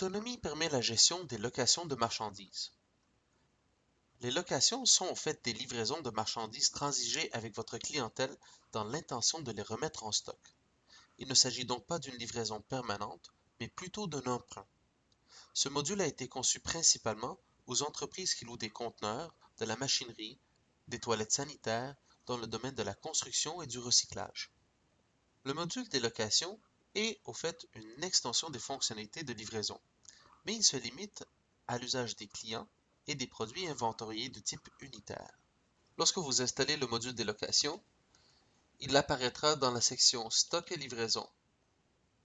Autonomie permet la gestion des locations de marchandises. Les locations sont en fait des livraisons de marchandises transigées avec votre clientèle dans l'intention de les remettre en stock. Il ne s'agit donc pas d'une livraison permanente, mais plutôt d'un emprunt. Ce module a été conçu principalement aux entreprises qui louent des conteneurs, de la machinerie, des toilettes sanitaires, dans le domaine de la construction et du recyclage. Le module des locations est au fait une extension des fonctionnalités de livraison, mais il se limite à l'usage des clients et des produits inventoriés de type unitaire. Lorsque vous installez le module des locations, il apparaîtra dans la section Stock et livraison,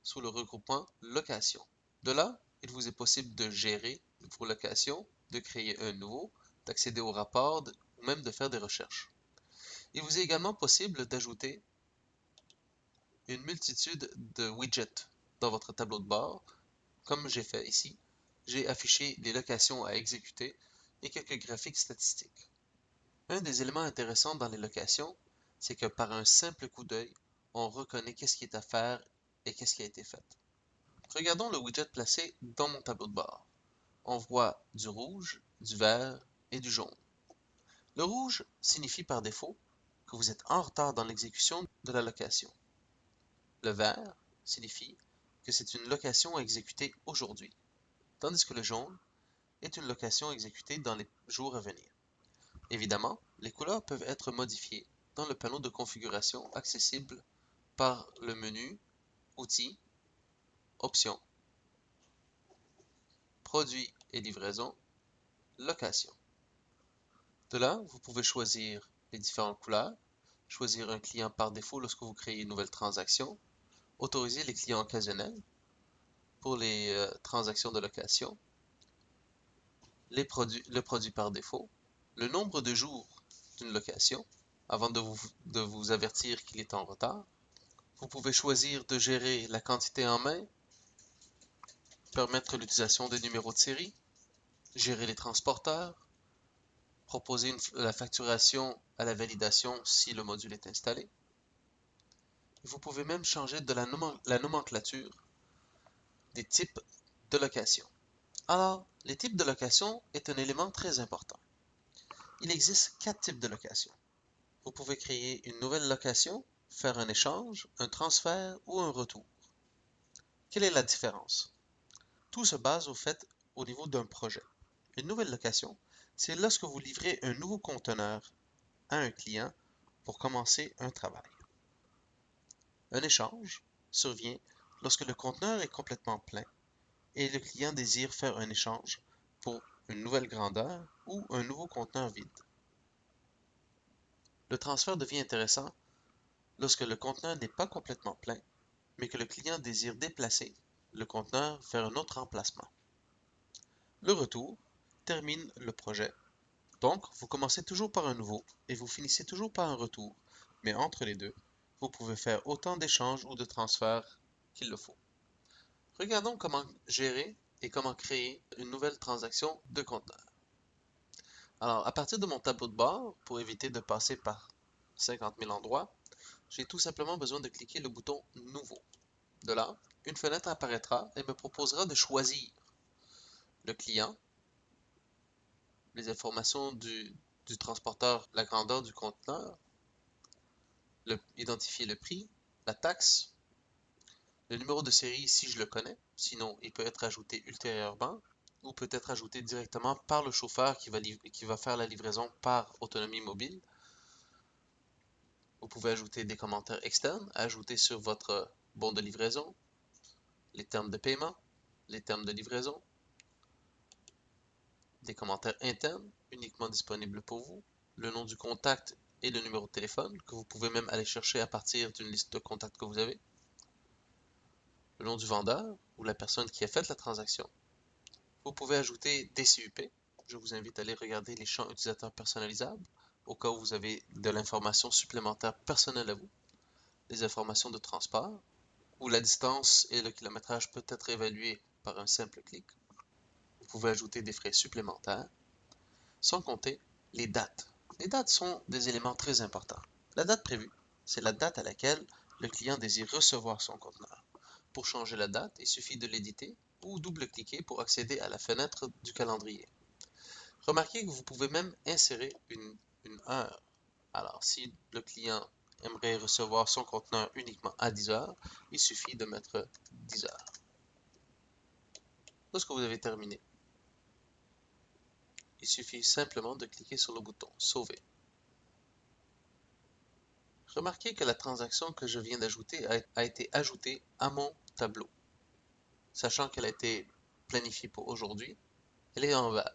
sous le regroupement Location. De là, il vous est possible de gérer vos locations, de créer un nouveau, d'accéder aux rapports ou même de faire des recherches. Il vous est également possible d'ajouter une multitude de widgets dans votre tableau de bord, comme j'ai fait ici. J'ai affiché les locations à exécuter et quelques graphiques statistiques. Un des éléments intéressants dans les locations, c'est que par un simple coup d'œil, on reconnaît qu'est-ce qui est à faire et qu'est-ce qui a été fait. Regardons le widget placé dans mon tableau de bord. On voit du rouge, du vert et du jaune. Le rouge signifie par défaut que vous êtes en retard dans l'exécution de la location. Le vert signifie que c'est une location à exécuter aujourd'hui, tandis que le jaune est une location exécutée dans les jours à venir. Évidemment, les couleurs peuvent être modifiées dans le panneau de configuration accessible par le menu Outils, Options, Produits et livraison, Location. De là, vous pouvez choisir les différentes couleurs, choisir un client par défaut lorsque vous créez une nouvelle transaction, autoriser les clients occasionnels pour les transactions de location, le produit par défaut, le nombre de jours d'une location avant de vous avertir qu'il est en retard. Vous pouvez choisir de gérer la quantité en main, permettre l'utilisation des numéros de série, gérer les transporteurs, proposer la facturation à la validation si le module est installé. Vous pouvez même changer de la nomenclature des types de location. Alors, les types de location est un élément très important. Il existe 4 types de location. Vous pouvez créer une nouvelle location, faire un échange, un transfert ou un retour. Quelle est la différence? Tout se base au niveau d'un projet. Une nouvelle location, c'est lorsque vous livrez un nouveau conteneur à un client pour commencer un travail. Un échange survient lorsque le conteneur est complètement plein et le client désire faire un échange pour une nouvelle grandeur ou un nouveau conteneur vide. Le transfert devient intéressant lorsque le conteneur n'est pas complètement plein, mais que le client désire déplacer le conteneur vers un autre emplacement. Le retour termine le projet. Donc, vous commencez toujours par un nouveau et vous finissez toujours par un retour, mais entre les deux, vous pouvez faire autant d'échanges ou de transferts qu'il le faut. Regardons comment gérer et comment créer une nouvelle transaction de conteneur. Alors, à partir de mon tableau de bord, pour éviter de passer par 50 000 endroits, j'ai tout simplement besoin de cliquer le bouton Nouveau. De là, une fenêtre apparaîtra et me proposera de choisir le client, les informations du transporteur, la grandeur du conteneur, identifier le prix, la taxe, le numéro de série si je le connais, sinon il peut être ajouté ultérieurement ou peut être ajouté directement par le chauffeur qui va faire la livraison par autonomie mobile. Vous pouvez ajouter des commentaires externes à ajouter sur votre bon de livraison, les termes de paiement, les termes de livraison, des commentaires internes uniquement disponibles pour vous, le nom du contact et le numéro de téléphone que vous pouvez même aller chercher à partir d'une liste de contacts que vous avez, le nom du vendeur ou la personne qui a fait la transaction. Vous pouvez ajouter des CUP. Je vous invite à aller regarder les champs utilisateurs personnalisables au cas où vous avez de l'information supplémentaire personnelle à vous, les informations de transport, où la distance et le kilométrage peut être évalué par un simple clic. Vous pouvez ajouter des frais supplémentaires, sans compter les dates. Les dates sont des éléments très importants. La date prévue, c'est la date à laquelle le client désire recevoir son conteneur. Pour changer la date, il suffit de l'éditer ou double-cliquer pour accéder à la fenêtre du calendrier. Remarquez que vous pouvez même insérer une heure. Alors, si le client aimerait recevoir son conteneur uniquement à 10 heures, il suffit de mettre 10 heures. Lorsque vous avez terminé, il suffit simplement de cliquer sur le bouton Sauver. Remarquez que la transaction que je viens d'ajouter a été ajoutée à mon tableau. Sachant qu'elle a été planifiée pour aujourd'hui, elle est en vert.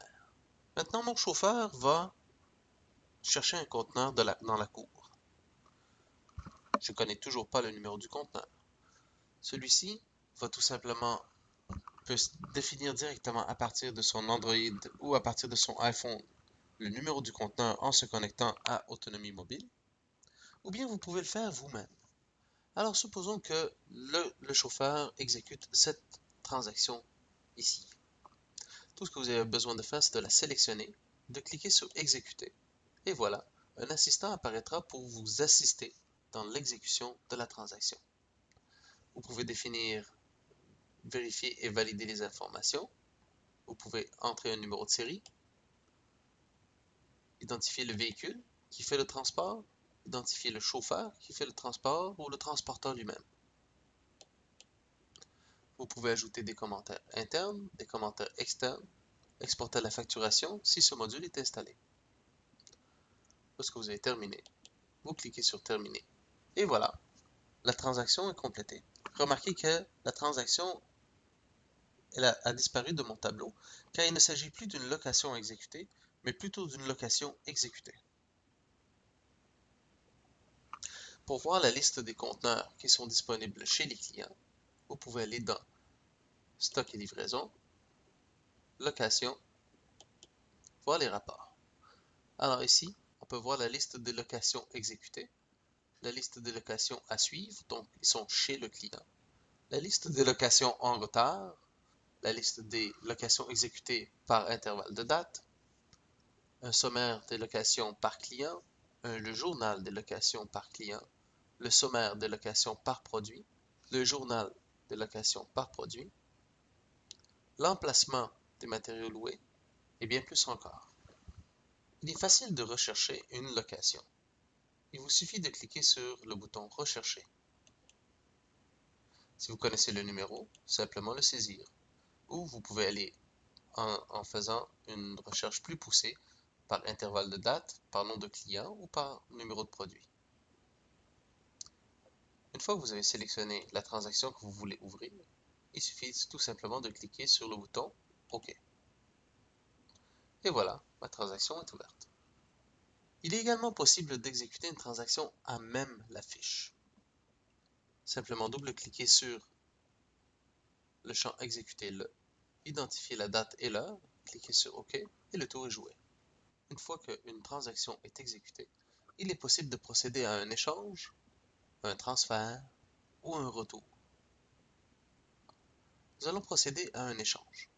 Maintenant, mon chauffeur va chercher un conteneur dans la cour. Je ne connais toujours pas le numéro du conteneur. Celui-ci va tout simplement peut définir directement à partir de son Android ou à partir de son iPhone le numéro du conteneur en se connectant à Autonomie Mobile, ou bien vous pouvez le faire vous-même. Alors supposons que le chauffeur exécute cette transaction ici. Tout ce que vous avez besoin de faire, c'est de la sélectionner, de cliquer sur Exécuter, et voilà, un assistant apparaîtra pour vous assister dans l'exécution de la transaction. Vous pouvez définir, vérifier et valider les informations. Vous pouvez entrer un numéro de série, identifier le véhicule qui fait le transport, identifier le chauffeur qui fait le transport ou le transporteur lui-même. Vous pouvez ajouter des commentaires internes, des commentaires externes, exporter la facturation si ce module est installé. Lorsque vous avez terminé, vous cliquez sur Terminer. Et voilà, la transaction est complétée. Remarquez que la transaction a disparu de mon tableau car il ne s'agit plus d'une location exécutée, mais plutôt d'une location exécutée. Pour voir la liste des conteneurs qui sont disponibles chez les clients, vous pouvez aller dans Stock et livraison, Location, voir les rapports. Alors ici, on peut voir la liste des locations exécutées, la liste des locations à suivre, donc ils sont chez le client, la liste des locations en retard, la liste des locations exécutées par intervalle de date, un sommaire des locations par client, le journal des locations par client, le sommaire des locations par produit, le journal des locations par produit, l'emplacement des matériaux loués, et bien plus encore. Il est facile de rechercher une location. Il vous suffit de cliquer sur le bouton Rechercher. Si vous connaissez le numéro, simplement le saisir. Ou vous pouvez aller en faisant une recherche plus poussée par intervalle de date, par nom de client ou par numéro de produit. Une fois que vous avez sélectionné la transaction que vous voulez ouvrir, il suffit tout simplement de cliquer sur le bouton OK. Et voilà, ma transaction est ouverte. Il est également possible d'exécuter une transaction à même la fiche. Simplement double-cliquer sur le champ Exécuter-le, identifier la date et l'heure, cliquez sur OK et le tour est joué. Une fois qu'une transaction est exécutée, il est possible de procéder à un échange, un transfert ou un retour. Nous allons procéder à un échange.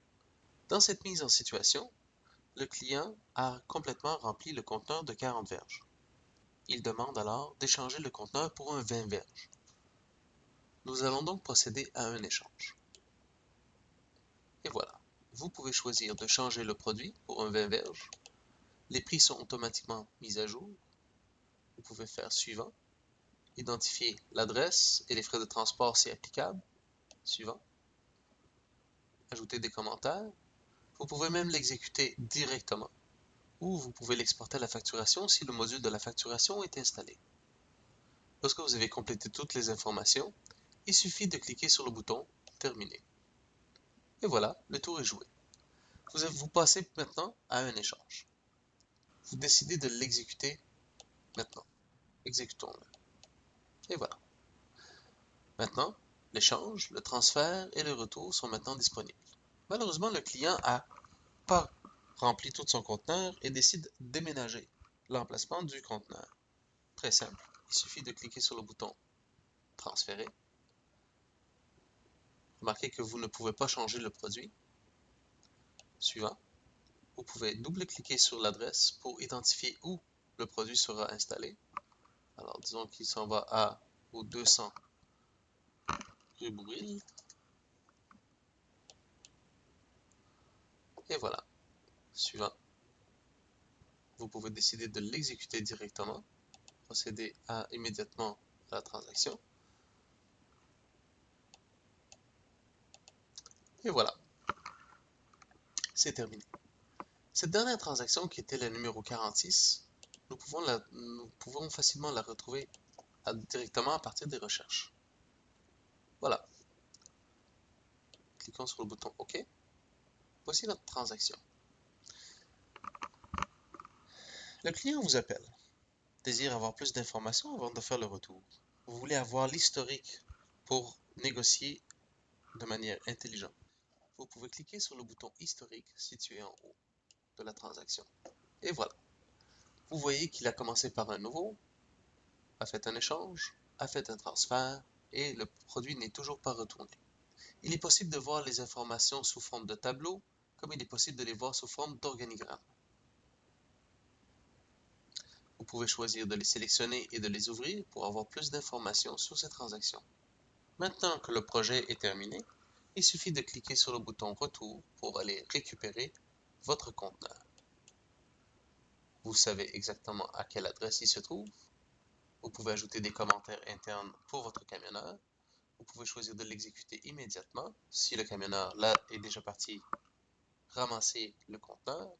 Dans cette mise en situation, le client a complètement rempli le conteneur de 40 verges. Il demande alors d'échanger le conteneur pour un 20 verges. Nous allons donc procéder à un échange. Et voilà, vous pouvez choisir de changer le produit pour un 20 verges. Les prix sont automatiquement mis à jour. Vous pouvez faire suivant, identifier l'adresse et les frais de transport si applicable, suivant, ajouter des commentaires. Vous pouvez même l'exécuter directement ou vous pouvez l'exporter à la facturation si le module de la facturation est installé. Lorsque vous avez complété toutes les informations, il suffit de cliquer sur le bouton Terminer. Et voilà, le tour est joué. Vous passez maintenant à un échange. Vous décidez de l'exécuter maintenant. Exécutons-le. Et voilà. Maintenant, l'échange, le transfert et le retour sont maintenant disponibles. Malheureusement, le client n'a pas rempli tout son conteneur et décide de déménager l'emplacement du conteneur. Très simple, il suffit de cliquer sur le bouton Transférer. Remarquez que vous ne pouvez pas changer le produit. Suivant, vous pouvez double-cliquer sur l'adresse pour identifier où le produit sera installé. Alors disons qu'il s'en va au 200 rue Bril. Et voilà. Suivant. Vous pouvez décider de l'exécuter directement. Procéder immédiatement à la transaction. Et voilà. C'est terminé. Cette dernière transaction, qui était la numéro 46, nous pouvons facilement la retrouver directement à partir des recherches. Voilà. Cliquons sur le bouton OK. Voici notre transaction. Le client vous appelle. Désire avoir plus d'informations avant de faire le retour. Vous voulez avoir l'historique pour négocier de manière intelligente. Vous pouvez cliquer sur le bouton historique situé en haut de la transaction. Et voilà. Vous voyez qu'il a commencé par un nouveau, a fait un échange, a fait un transfert et le produit n'est toujours pas retourné. Il est possible de voir les informations sous forme de tableau, comme il est possible de les voir sous forme d'organigramme. Vous pouvez choisir de les sélectionner et de les ouvrir pour avoir plus d'informations sur ces transactions. Maintenant que le projet est terminé, il suffit de cliquer sur le bouton Retour pour aller récupérer votre conteneur. Vous savez exactement à quelle adresse il se trouve. Vous pouvez ajouter des commentaires internes pour votre camionneur. Vous pouvez choisir de l'exécuter immédiatement si le camionneur là est déjà parti ramasser le conteneur,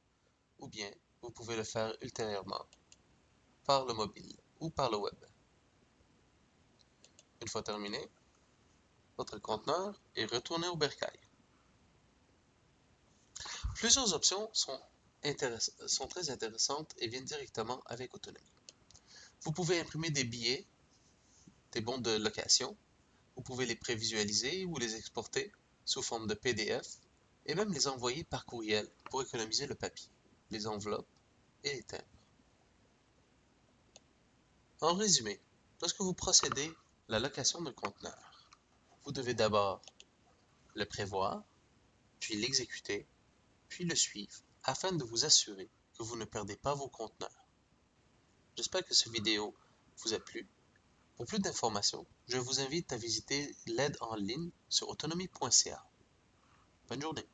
ou bien vous pouvez le faire ultérieurement par le mobile ou par le web. Une fois terminé, votre conteneur est retourné au bercail. Plusieurs options sont très intéressantes et viennent directement avec Autonomy. Vous pouvez imprimer des billets, des bons de location. Vous pouvez les prévisualiser ou les exporter sous forme de PDF et même les envoyer par courriel pour économiser le papier, les enveloppes et les timbres. En résumé, lorsque vous procédez à la location d'un conteneur, vous devez d'abord le prévoir, puis l'exécuter, puis le suivre afin de vous assurer que vous ne perdez pas vos conteneurs. J'espère que cette vidéo vous a plu. Pour plus d'informations, je vous invite à visiter l'aide en ligne sur autonomy.ca. Bonne journée.